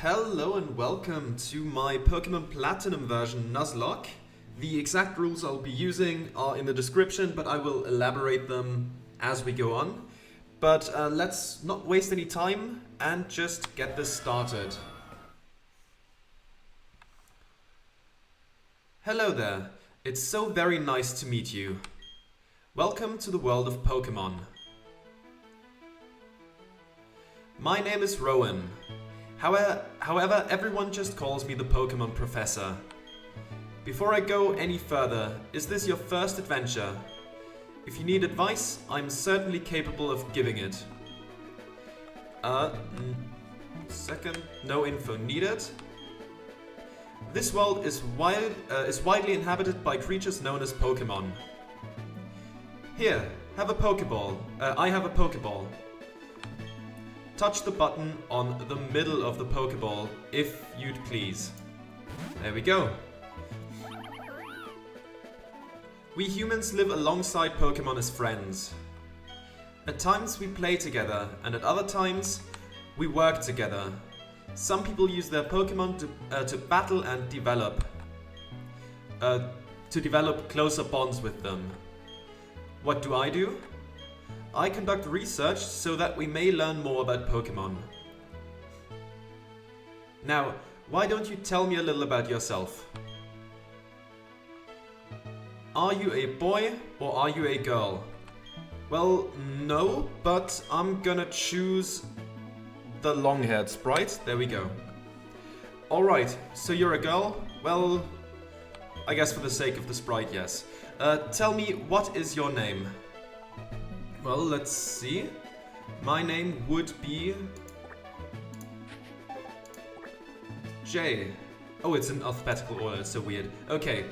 Hello and welcome to my Pokemon Platinum version Nuzlocke. The exact rules I'll be using are in the description, but I will elaborate them as we go on. But let's not waste any time and just get this started. Hello there, it's so very nice to meet you. Welcome to the world of Pokemon. My name is Rowan. However, everyone just calls me the Pokemon Professor. Before I go any further, is this your first adventure? If you need advice, I'm certainly capable of giving it. Second, no info needed. This world is widely inhabited by creatures known as Pokemon. Here, have a Pokeball. I have a Pokeball. Touch the button on the middle of the Pokeball, if you'd please. There we go. We humans live alongside Pokemon as friends. At times we play together, and at other times we work together. Some people use their Pokemon to battle and develop closer bonds with them. What do? I conduct research so that we may learn more about Pokemon. Now, why don't you tell me a little about yourself? Are you a boy or are you a girl? Well, no, but I'm gonna choose the long-haired sprite. There we go. Alright, so you're a girl? Well, I guess for the sake of the sprite, yes. Tell me, what is your name? Well, let's see. My name would be Jay. Oh, it's in alphabetical order, it's so weird. Okay,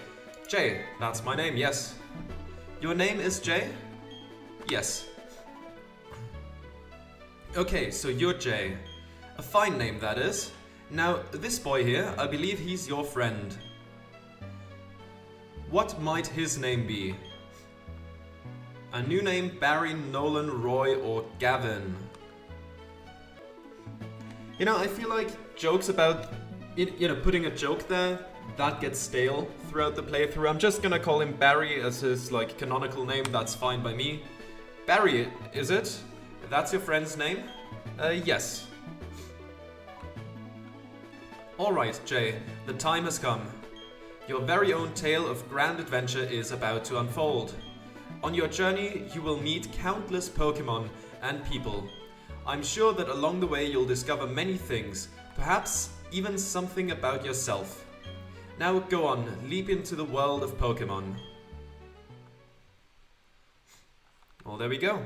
Jay, that's my name, yes. Your name is Jay? Yes. Okay, so you're Jay. A fine name, that is. Now, this boy here, I believe he's your friend. What might his name be? A new name, Barry, Nolan, Roy, or Gavin. You know, I feel like jokes about, putting a joke there, that gets stale throughout the playthrough. I'm just gonna call him Barry as his, canonical name. That's fine by me. Barry, is it? That's your friend's name? Yes. Alright, Jay, the time has come. Your very own tale of grand adventure is about to unfold. On your journey, you will meet countless Pokemon and people. I'm sure that along the way you'll discover many things, perhaps even something about yourself. Now go on, leap into the world of Pokemon. Well, there we go.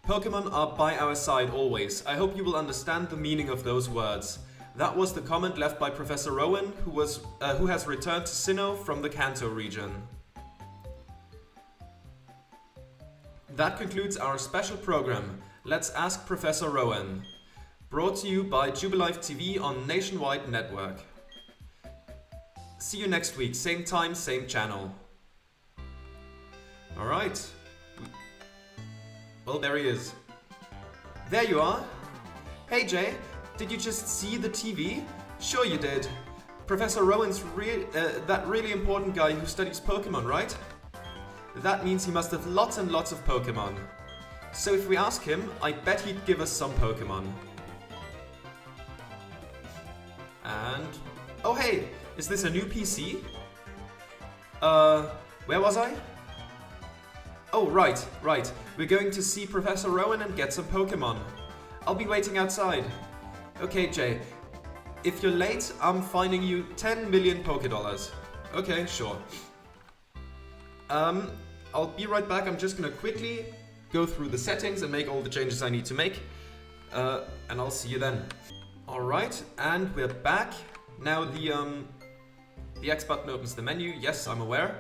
Pokemon are by our side always. I hope you will understand the meaning of those words. That was the comment left by Professor Rowan, who has returned to Sinnoh from the Kanto region. That concludes our special program, Let's Ask Professor Rowan. Brought to you by Jubilife TV on Nationwide Network. See you next week, same time, same channel. Alright. Well, there he is. There you are. Hey Jay. Did you just see the TV? Sure you did. Professor Rowan's that really important guy who studies Pokemon, right? That means he must have lots and lots of Pokemon. So if we ask him, I bet he'd give us some Pokemon. And... oh hey, is this a new PC? Where was I? Oh, right. We're going to see Professor Rowan and get some Pokemon. I'll be waiting outside. Okay, Jay. If you're late, I'm fining you 10 million Pokédollars. Okay, sure. I'll be right back. I'm just gonna quickly go through the settings and make all the changes I need to make. And I'll see you then. Alright, and we're back. Now the X button opens the menu. Yes, I'm aware.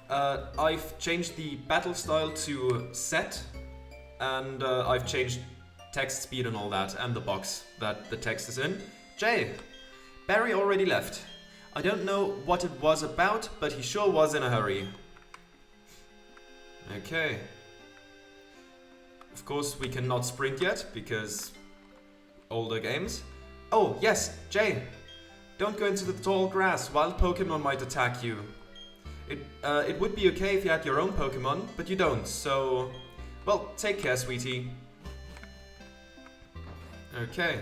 I've changed the battle style to set. And I've changed text speed and all that, and the box that the text is in. Jay, Barry already left. I don't know what it was about, but he sure was in a hurry. Okay. Of course, we cannot sprint yet, because older games. Oh, yes, Jay! Don't go into the tall grass, wild Pokemon might attack you. It would be okay if you had your own Pokemon, but you don't, so... Well, take care, sweetie. Okay.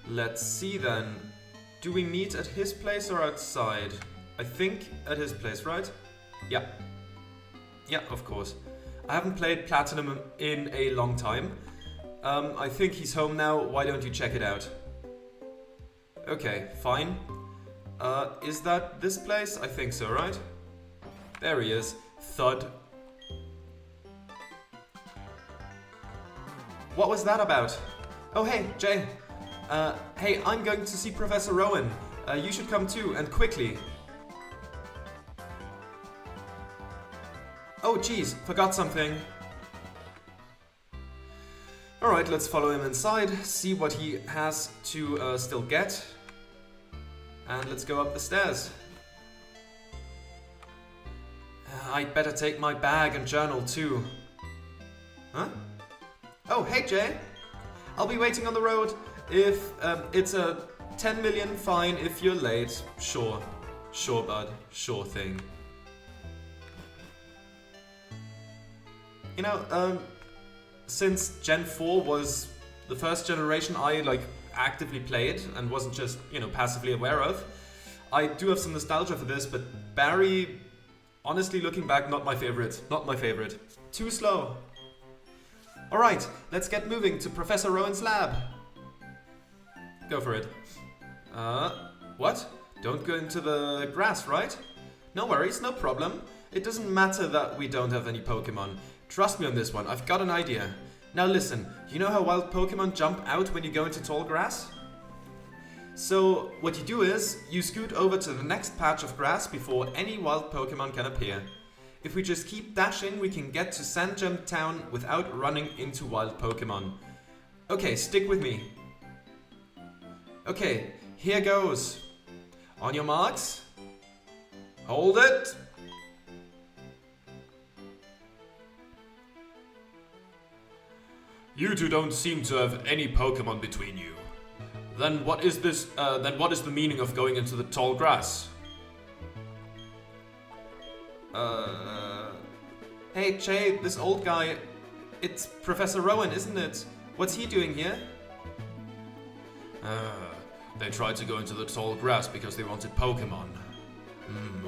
Let's see then. Do we meet at his place or outside? I think at his place, right? Yeah. Yeah, of course. I haven't played Platinum in a long time. I think he's home now. Why don't you check it out? Okay, fine. Is that this place? I think so, right? There he is. Thud. What was that about? Oh, hey, Jay. Hey, I'm going to see Professor Rowan. You should come too, and quickly. Oh, geez, forgot something. Alright, let's follow him inside, see what he has to still get. And let's go up the stairs. I'd better take my bag and journal too. Huh? Oh, hey Jay! I'll be waiting on the road. If it's a 10 million fine if you're late. Sure. Sure, bud. Sure thing. You know, since Gen 4 was the first generation I actively played and wasn't just, passively aware of, I do have some nostalgia for this, but Barry, honestly looking back, not my favorite. Not my favorite. Too slow. Alright, let's get moving to Professor Rowan's lab. Go for it. What? Don't go into the grass, right? No worries, no problem. It doesn't matter that we don't have any Pokemon. Trust me on this one, I've got an idea. Now listen, you know how wild Pokemon jump out when you go into tall grass? So what you do is, you scoot over to the next patch of grass before any wild Pokemon can appear. If we just keep dashing, we can get to Sandgem Town without running into wild Pokemon. Okay, stick with me. Okay, here goes. On your marks. Hold it. You two don't seem to have any Pokemon between you. Then what is this? What is the meaning of going into the tall grass? Hey Jay, this old guy, it's Professor Rowan, isn't it? What's he doing here? They tried to go into the tall grass because they wanted Pokemon.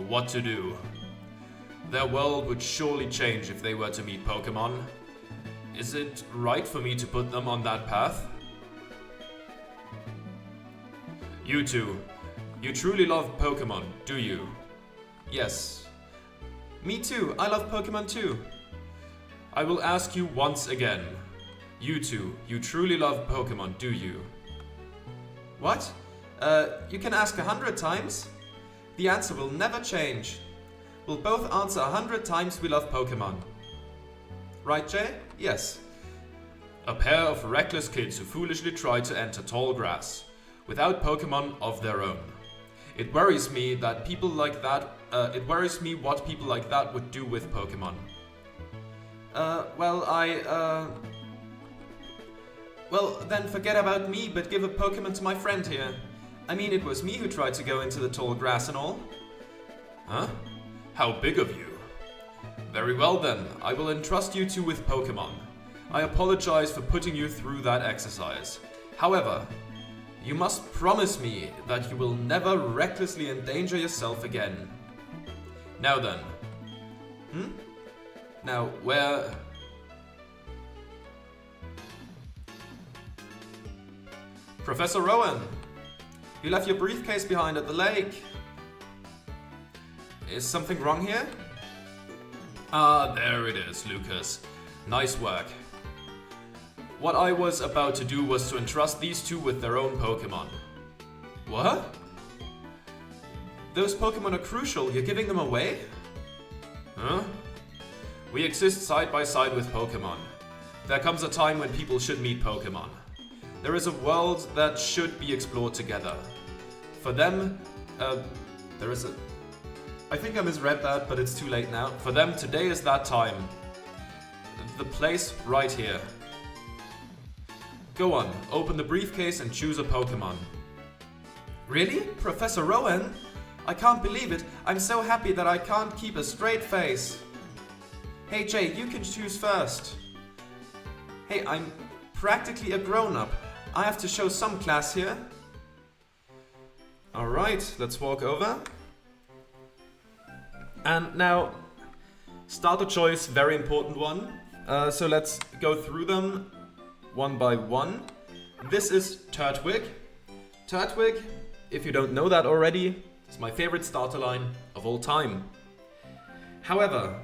What to do? Their world would surely change if they were to meet Pokemon. Is it right for me to put them on that path? You two, you truly love Pokemon, do you? Yes. Me too, I love Pokemon too. I will ask you once again. You two, you truly love Pokemon, do you? What? You can ask 100 times? The answer will never change. We'll both answer 100 times we love Pokemon. Right, Jay? Yes. A pair of reckless kids who foolishly try to enter tall grass, without Pokemon of their own. It worries me that people like that, what people like that would do with Pokemon. Well, then forget about me, but give a Pokemon to my friend here. I mean, it was me who tried to go into the tall grass and all. Huh? How big of you? Very well then, I will entrust you two with Pokemon. I apologize for putting you through that exercise. However, you must promise me that you will never recklessly endanger yourself again. Now then. Now, where... Professor Rowan! You left your briefcase behind at the lake. Is something wrong here? Ah, there it is, Lucas. Nice work. What I was about to do was to entrust these two with their own Pokemon. What? Those Pokemon are crucial, you're giving them away? Huh? We exist side by side with Pokemon. There comes a time when people should meet Pokemon. There is a world that should be explored together. For them, there is a... I think I misread that, but it's too late now. For them, today is that time. the place right here. Go on, open the briefcase and choose a Pokemon. Really? Professor Rowan? I can't believe it. I'm so happy that I can't keep a straight face. Hey Jay, you can choose first. Hey, I'm practically a grown-up. I have to show some class here. Alright, let's walk over. And now, starter choice, very important one. So let's go through them one by one. This is Turtwig. Turtwig, if you don't know that already, is my favorite starter line of all time. However,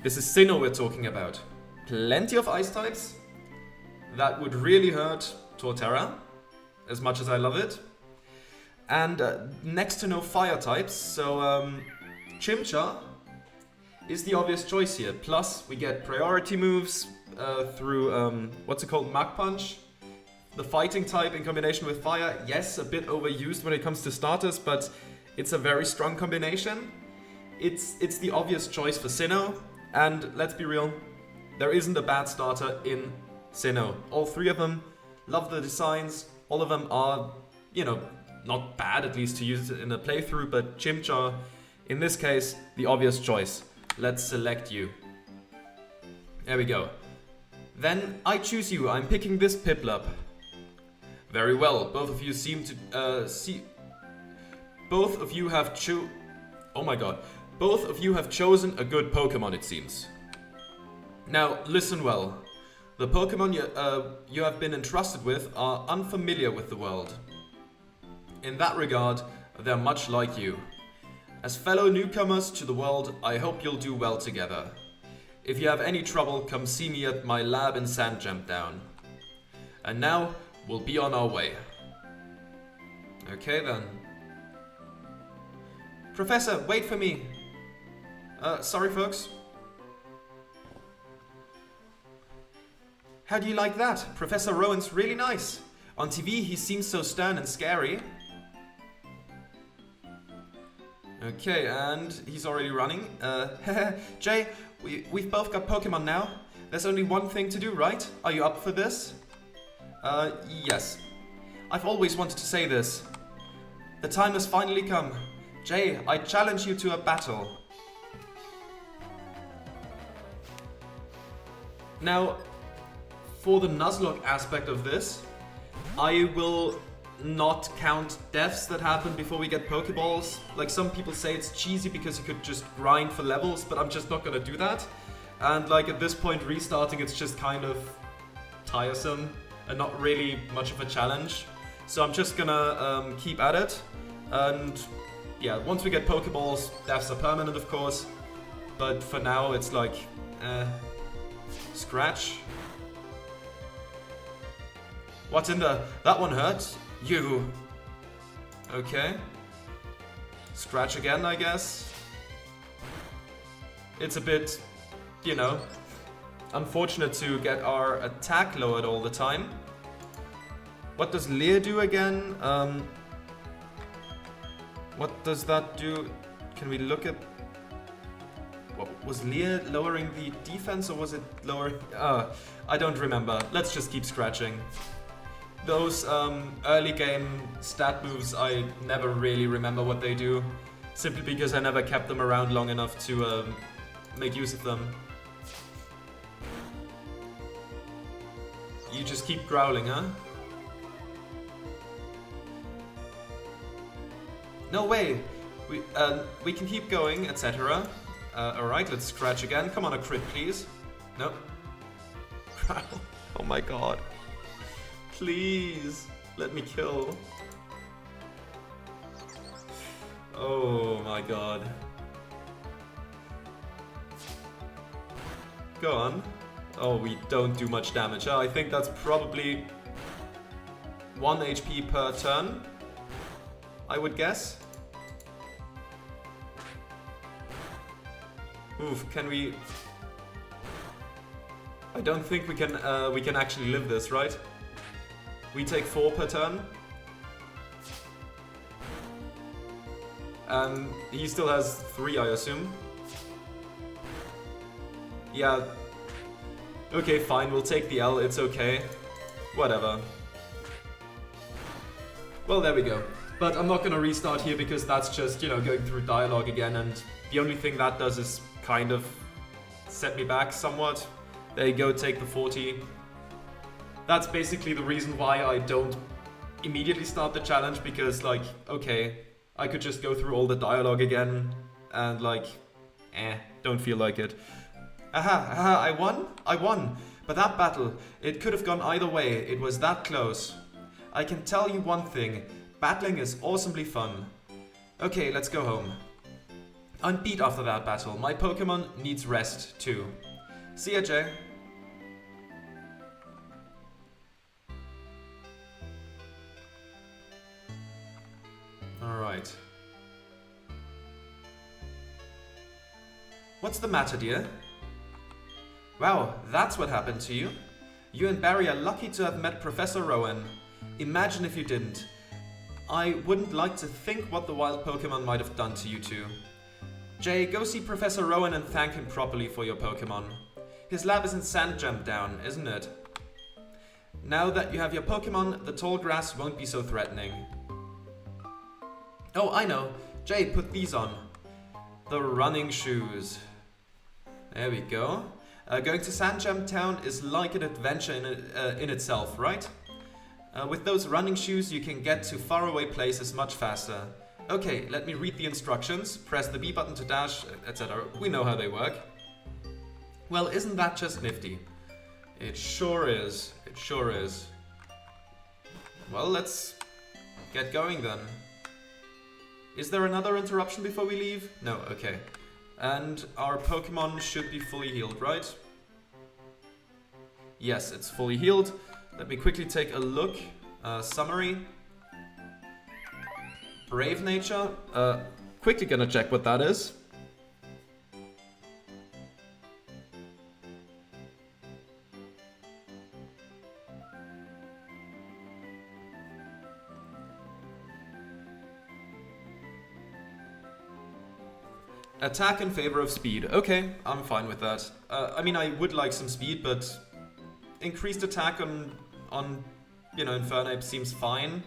this is Sinnoh we're talking about. Plenty of ice types. That would really hurt Torterra, as much as I love it. And next to no fire types, so Chimchar is the obvious choice here. Plus, we get priority moves through, what's it called, Mach Punch. The fighting type in combination with fire, yes, a bit overused when it comes to starters, but it's a very strong combination. It's the obvious choice for Sinnoh, and let's be real, there isn't a bad starter in Sinnoh. All three of them, love the designs, all of them are, you know, not bad, at least to use it in a playthrough, but Chimchar, in this case, the obvious choice. Let's select you. There we go. Then I choose you. I'm picking this Piplup. Very well. Both of you seem to both of you have oh my god. Both of you have chosen a good Pokemon, it seems. Now listen well. The Pokemon you have been entrusted with are unfamiliar with the world. In that regard, they're much like you. As fellow newcomers to the world, I hope you'll do well together. If you have any trouble, come see me at my lab in Sandjump Down. And now, we'll be on our way. Okay then. Professor, wait for me. Sorry folks. How do you like that? Professor Rowan's really nice. On TV, he seems so stern and scary. Okay, and he's already running. Jay, we've both got Pokemon now. There's only one thing to do, right? Are you up for this? Yes. I've always wanted to say this. The time has finally come. Jay, I challenge you to a battle. Now, for the Nuzlocke aspect of this, I will not count deaths that happen before we get Pokeballs. Like, some people say it's cheesy because you could just grind for levels, but I'm just not gonna do that. And like at this point, restarting, it's just kind of tiresome and not really much of a challenge. So I'm just gonna keep at it. And yeah, once we get Pokeballs, deaths are permanent, of course. But for now, it's like, scratch. What's in the... That one hurt. You. Okay. Scratch again, I guess. It's a bit, you know, unfortunate to get our attack lowered all the time. What does Leer do again? What does that do? Can we look at... What, was Leer lowering the defense or was it lowering... I don't remember. Let's just keep scratching. Those early game stat moves, I never really remember what they do. Simply because I never kept them around long enough to make use of them. You just keep growling, huh? No way! We can keep going, etc. Alright, let's scratch again. Come on, a crit, please. Nope. Growl. Oh my god. Please, let me kill. Oh my god. Go on. Oh, we don't do much damage. I think that's probably 1 HP per turn, I would guess. Oof, can we... I don't think we can actually live this, right? We take 4 per turn. He still has 3, I assume. Yeah. Okay, fine, we'll take the L, it's okay. Whatever. Well, there we go. But I'm not gonna restart here because that's just, you know, going through dialogue again, and the only thing that does is kind of set me back somewhat. There you go, take the 40. That's basically the reason why I don't immediately start the challenge, because, like, okay, I could just go through all the dialogue again, and, like, don't feel like it. Aha, I won! But that battle, it could have gone either way, it was that close. I can tell you one thing, battling is awesomely fun. Okay, let's go home. I'm beat after that battle, my Pokemon needs rest too. See ya, Jay. Alright. What's the matter, dear? Wow, that's what happened to you. You and Barry are lucky to have met Professor Rowan. Imagine if you didn't. I wouldn't like to think what the wild Pokemon might have done to you two. Jay, go see Professor Rowan and thank him properly for your Pokemon. His lab is in Sandjump Down, isn't it? Now that you have your Pokemon, the tall grass won't be so threatening. Oh, I know. Jay, put these on. The running shoes. There we go. Going to Sandjump Town is like an adventure in itself, right? With those running shoes, you can get to faraway places much faster. Okay, let me read the instructions. Press the B button to dash, etc. We know how they work. Well, isn't that just nifty? It sure is. It sure is. Well, let's get going then. Is there another interruption before we leave? No, okay. And our Pokemon should be fully healed, right? Yes, it's fully healed. Let me quickly take a look. Summary. Brave Nature. Quickly gonna check what that is. Attack in favor of speed. Okay, I'm fine with that. I mean, I would like some speed, but increased attack on you know, Infernape seems fine.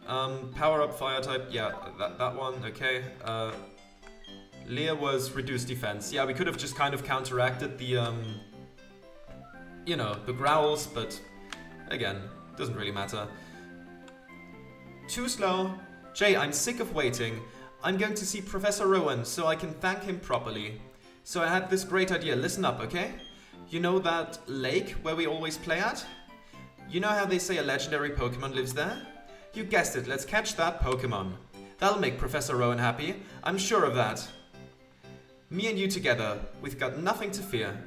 Power up fire type, yeah, that one, okay. Leer was reduced defense. Yeah, we could have just kind of counteracted the, you know, the growls, but again, doesn't really matter. Too slow. Jay, I'm sick of waiting. I'm going to see Professor Rowan so I can thank him properly. So I had this great idea, listen up, okay? You know that lake where we always play at? You know how they say a legendary Pokemon lives there? You guessed it, let's catch that Pokemon. That'll make Professor Rowan happy, I'm sure of that. Me and you together, we've got nothing to fear.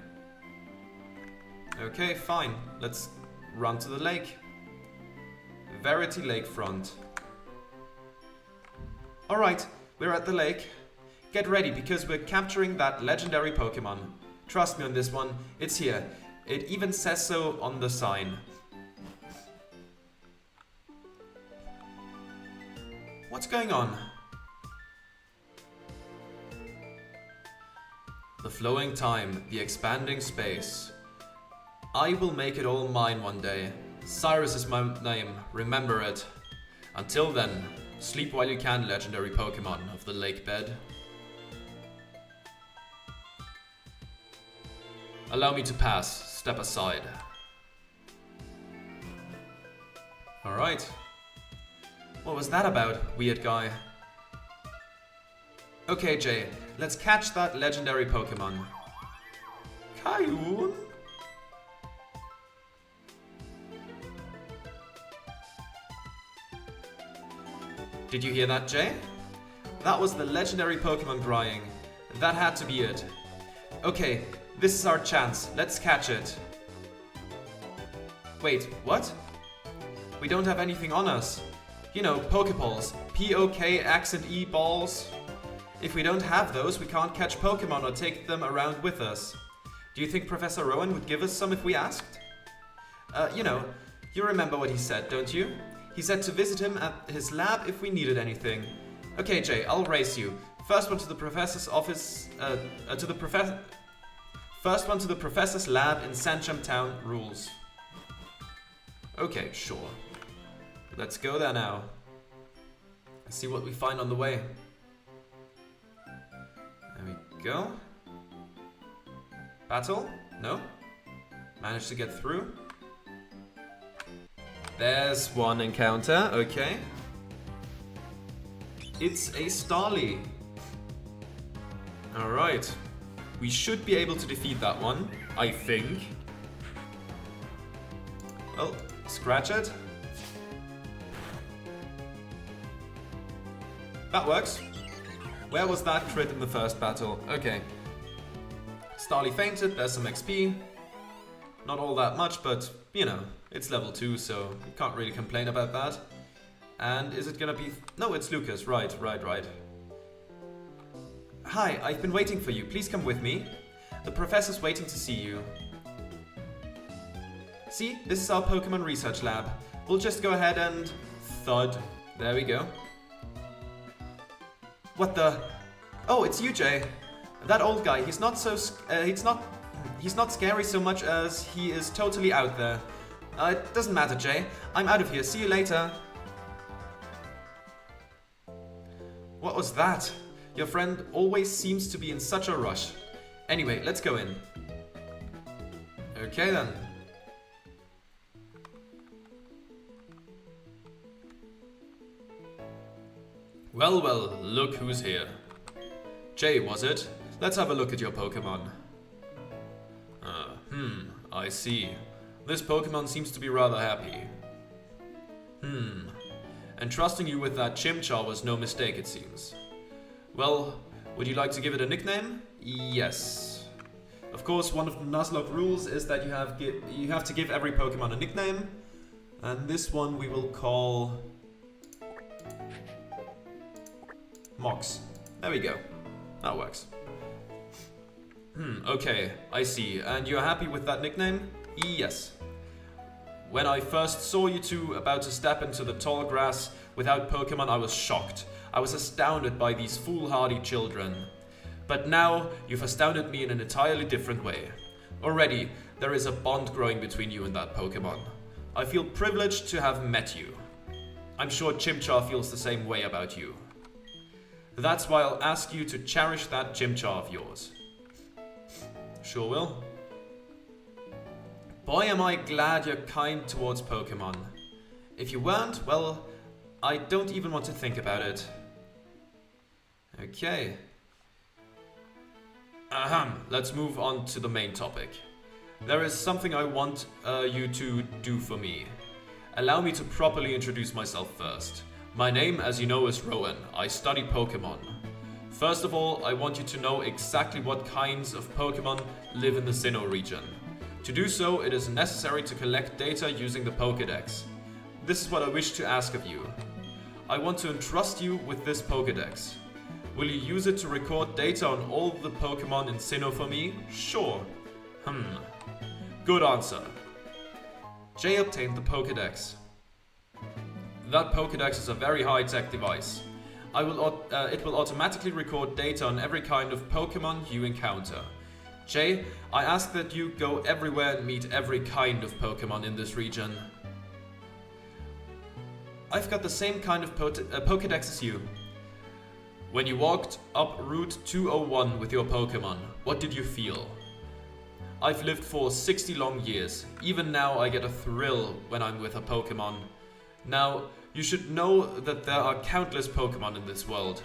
Okay, fine, let's run to the lake. Verity Lakefront. Alright, we're at the lake. Get ready because we're capturing that legendary Pokemon. Trust me on this one, it's here. It even says so on the sign. What's going on? The flowing time, the expanding space. I will make it all mine one day. Cyrus is my name, remember it. Until then, sleep while you can, legendary Pokemon of the lake bed. Allow me to pass, step aside. Alright. What was that about, weird guy? Okay, Jay, let's catch that legendary Pokemon. Kayun? Did you hear that, Jay? That was the legendary Pokemon crying. That had to be it. Okay, this is our chance. Let's catch it. Wait, what? We don't have anything on us. You know, Pokeballs. P-O-K, accent E balls. If we don't have those, we can't catch Pokemon or take them around with us. Do you think Professor Rowan would give us some if we asked? You know, you remember what he said, don't you? He said to visit him at his lab if we needed anything. Okay, Jay, I'll race you. First one to the professor's office, First one to the professor's lab in Sancham Town rules. Okay, sure. Let's go there now. Let's see what we find on the way. There we go. Battle? No? Managed to get through. There's one encounter, okay. It's a Starly. Alright. We should be able to defeat that one, I think. Well, scratch it. That works. Where was that crit in the first battle? Okay. Starly fainted, there's some XP. Not all that much, but, you know, it's level 2, so you can't really complain about that. And is it gonna be... No, it's Lucas. Right. Hi, I've been waiting for you. Please come with me. The professor's waiting to see you. See, this is our Pokemon research lab. We'll just go ahead and... Thud. There we go. What the... Oh, it's you, Jay. That old guy, he's not so... He's not scary so much as he is totally out there. It doesn't matter, Jay. I'm out of here. See you later. What was that? Your friend always seems to be in such a rush. Anyway, let's go in. Okay then. Well, look who's here. Jay, was it? Let's have a look at your Pokemon. I see. This Pokemon seems to be rather happy. And trusting you with that Chimchar was no mistake, it seems. Well, would you like to give it a nickname? Yes. Of course, one of the Nuzlocke rules is that you have to give every Pokemon a nickname. And this one we will call... Mox. There we go. That works. Okay, I see. And you're happy with that nickname? Yes. When I first saw you two about to step into the tall grass without Pokemon, I was shocked. I was astounded by these foolhardy children. But now, you've astounded me in an entirely different way. Already, there is a bond growing between you and that Pokemon. I feel privileged to have met you. I'm sure Chimchar feels the same way about you. That's why I'll ask you to cherish that Chimchar of yours. Sure will. Boy, am I glad you're kind towards Pokemon. If you weren't, well, I don't even want to think about it. Okay. Let's move on to the main topic. There is something I want you to do for me. Allow me to properly introduce myself first. My name, as you know, is Rowan. I study Pokemon. First of all, I want you to know exactly what kinds of Pokemon live in the Sinnoh region. To do so, it is necessary to collect data using the Pokédex. This is what I wish to ask of you. I want to entrust you with this Pokédex. Will you use it to record data on all the Pokemon in Sinnoh for me? Sure. Good answer. Jay obtained the Pokédex. That Pokédex is a very high-tech device. It will automatically record data on every kind of Pokemon you encounter. Jay, I ask that you go everywhere and meet every kind of Pokemon in this region. I've got the same kind of Pokédex as you. When you walked up Route 201 with your Pokemon, what did you feel? I've lived for 60 long years. Even now I get a thrill when I'm with a Pokemon. Now, you should know that there are countless Pokemon in this world.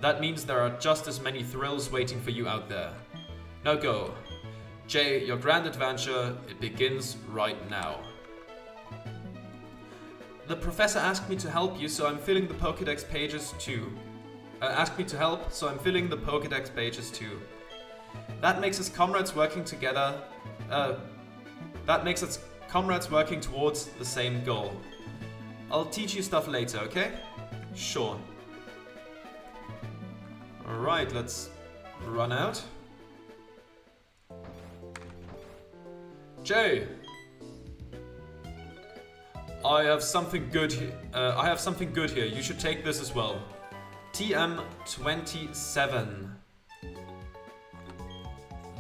That means there are just as many thrills waiting for you out there. Now go. Jay, your grand adventure, it begins right now. The professor asked me to help you, so I'm filling the Pokédex pages too. That makes us comrades working together. That makes us comrades working towards the same goal. I'll teach you stuff later, okay? Sure. Alright, let's run out. Jay! I have something good here. You should take this as well. TM27.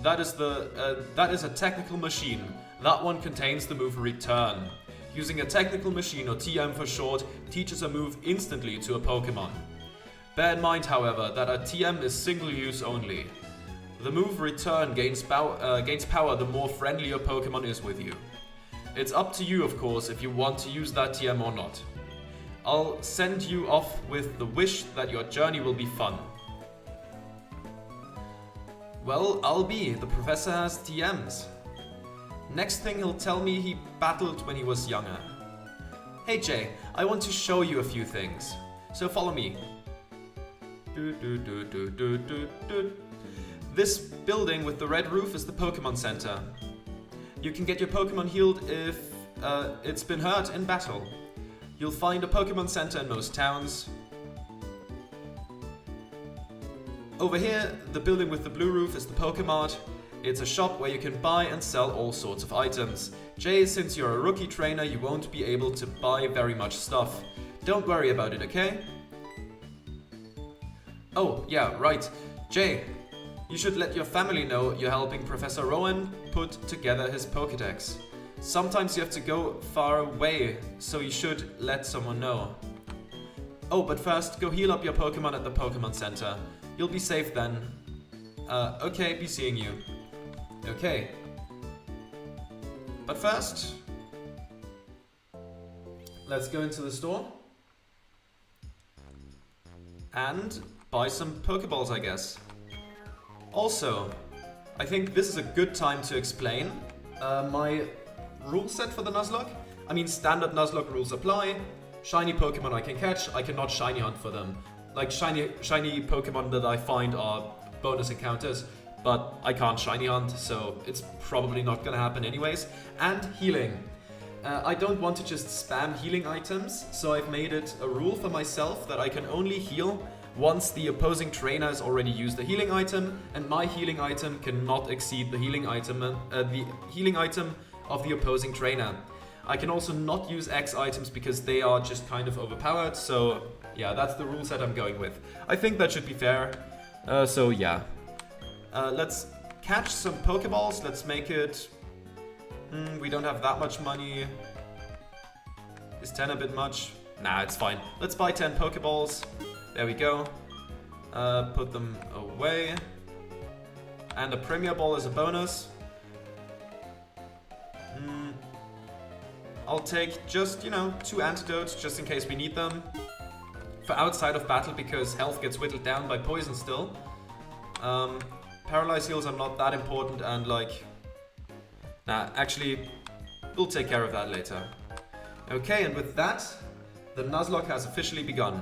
That is a technical machine. That one contains the move Return. Using a technical machine, or TM for short, teaches a move instantly to a Pokemon. Bear in mind, however, that a TM is single use only. The move Return gains power the more friendly your Pokemon is with you. It's up to you, of course, if you want to use that TM or not. I'll send you off with the wish that your journey will be fun. Well, I'll be. The professor has TMs. Next thing he'll tell me he battled when he was younger. Hey Jay, I want to show you a few things. So follow me. This building with the red roof is the Pokemon Center. You can get your Pokemon healed if it's been hurt in battle. You'll find a Pokemon Center in most towns. Over here, the building with the blue roof is the Pokemart. It's a shop where you can buy and sell all sorts of items. Jay, since you're a rookie trainer, you won't be able to buy very much stuff. Don't worry about it, okay? Oh, yeah, right. Jay, you should let your family know you're helping Professor Rowan put together his Pokédex. Sometimes you have to go far away, so you should let someone know. Oh, but first, go heal up your Pokemon at the Pokemon Center. You'll be safe then. Okay, be seeing you. Okay. But first, let's go into the store and buy some Pokeballs, I guess. Also, I think this is a good time to explain my rule set for the Nuzlocke. I mean, standard Nuzlocke rules apply. Shiny Pokemon I can catch, I cannot shiny hunt for them. Like, shiny Pokemon that I find are bonus encounters, but I can't shiny hunt, so it's probably not gonna happen anyways. And healing. I don't want to just spam healing items, so I've made it a rule for myself that I can only heal once the opposing trainer has already used the healing item, and my healing item cannot exceed the healing item of the opposing trainer. I can also not use X items because they are just kind of overpowered, so yeah, that's the rule set I'm going with. I think that should be fair, so yeah. Let's catch some Pokeballs, let's make it... we don't have that much money. Is 10 a bit much? Nah, it's fine. Let's buy 10 Pokeballs. There we go. Put them away. And a Premier Ball is a bonus. I'll take just, 2 antidotes just in case we need them. For outside of battle because health gets whittled down by poison still. Paralyze heals are not that important and nah, actually, we'll take care of that later. Okay, and with that, the Nuzlocke has officially begun.